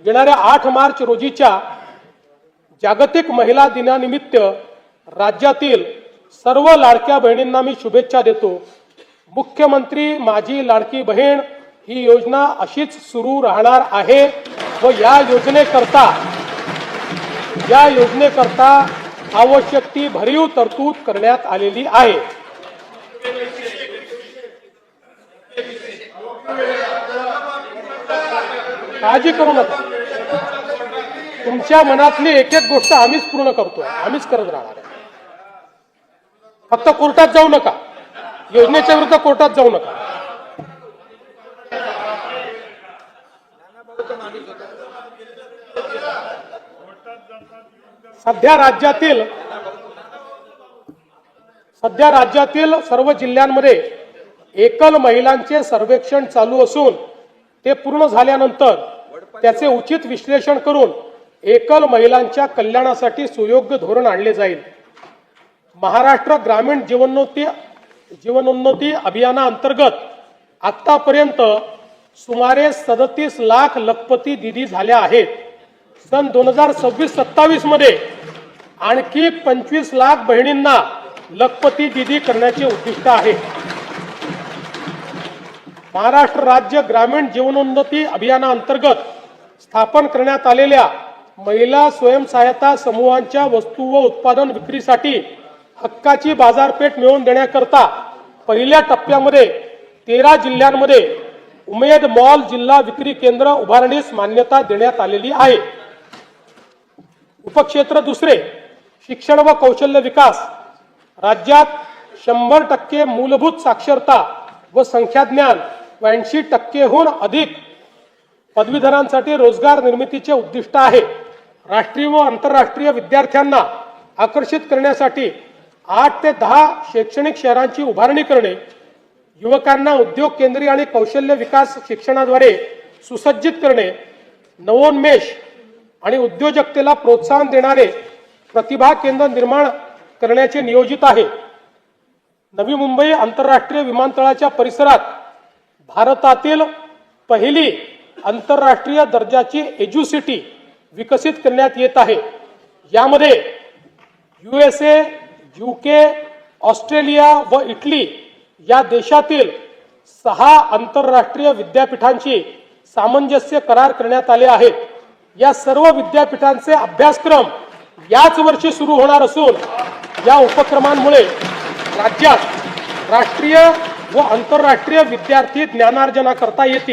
येणाऱ्या 8 मार्च रोजीच्या जागतिक महिला दिनानिमित्त राज्यातील सर्व लाडक्या बहिणींना मी शुभेच्छा देतो। मुख्यमंत्री माझी लाडकी बहीण ही योजना अशीच सुरू राहणार आहे व या योजनेकरता आवश्यक ती भरीव तरतूद करण्यात आलेली आहे। काळजी करू नका, तुमच्या मनातली एक एक गोष्ट आम्हीच पूर्ण करतोय, आम्हीच करत राहणार आहे। फक्त कोर्टात जाऊ नका, योजनेच्या विरुद्ध कोर्टात जाऊ नका। सध्या राज्यातील सर्व जिल्ह्यांमध्ये एकल महिलांचे सर्वेक्षण चालू असून ते पूर्ण झाल्यानंतर त्याचे उचित विश्लेषण करून एकल महिलांच्या कल्याणासाठी सुयोग्य धोरण आणले जाईल। महाराष्ट्र ग्रामीण जीवनोन्नती अभियानाअंतर्गत आतापर्यंत सुमारे 37 लाख लखपती दीदी झाल्या आहेत। सन 2026-27 मध्ये आणखी 25 लाख बहिणींना लखपती दीदी करण्याचे उद्दिष्ट आहे। महाराष्ट्र राज्य ग्रामीण जीवनोन्नती अभियानाअंतर्गत स्थापन करण्यात आलेल्या महिला स्वयंसहायता समूहांच्या वस्तू व उत्पादन विक्रीसाठी हक्काची बाजारपेठ मिळवून देण्याकरता पहिल्या टप्प्यामध्ये 13 जिल्ह्यांमध्ये उमेद मॉल जिल्हा विक्री केंद्र उभारणीस मान्यता देण्यात आलेली आहे। उपक्षेत्र दुसरे शिक्षण व कौशल्य विकास। राज्यात 100% मूलभूत साक्षरता व संख्याज्ञान 82%हून अधिक पदवीधरांसाठी रोजगार निर्मितीचे उद्दिष्ट आहे। राष्ट्रीय व आंतरराष्ट्रीय विद्यार्थ्यांना आकर्षित करण्यासाठी 8 ते 10 शैक्षणिक शहरांची उभारणी करणे, युवकांना उद्योग केंद्रीय आणि कौशल्य विकास शिक्षणाद्वारे सुसज्जित करणे, नवोन्मेष आणि उद्योजकतेला प्रोत्साहन देणारे प्रतिभा केंद्र निर्माण करण्याचे नियोजित आहे। नवी मुंबई आंतरराष्ट्रीय विमानतळाच्या परिसरात भारतातील पहिली आंतरराष्ट्रीय दर्जाची एज्युसिटी विकसित करण्यात येत आहे। यामध्ये USA, UK, ऑस्ट्रेलिया व इटली या देशातील 6 आंतरराष्ट्रीय विद्यापीठांची सामंजस्य करार करण्यात आले आहेत। या सर्व विद्यापीठांचे अभ्यासक्रम याच वर्षी सुरू होणार असून या उपक्रमांमुळे राज्यात राष्ट्रीय व आंतरराष्ट्रीय विद्यार्थी ज्ञानार्जना करता येतील।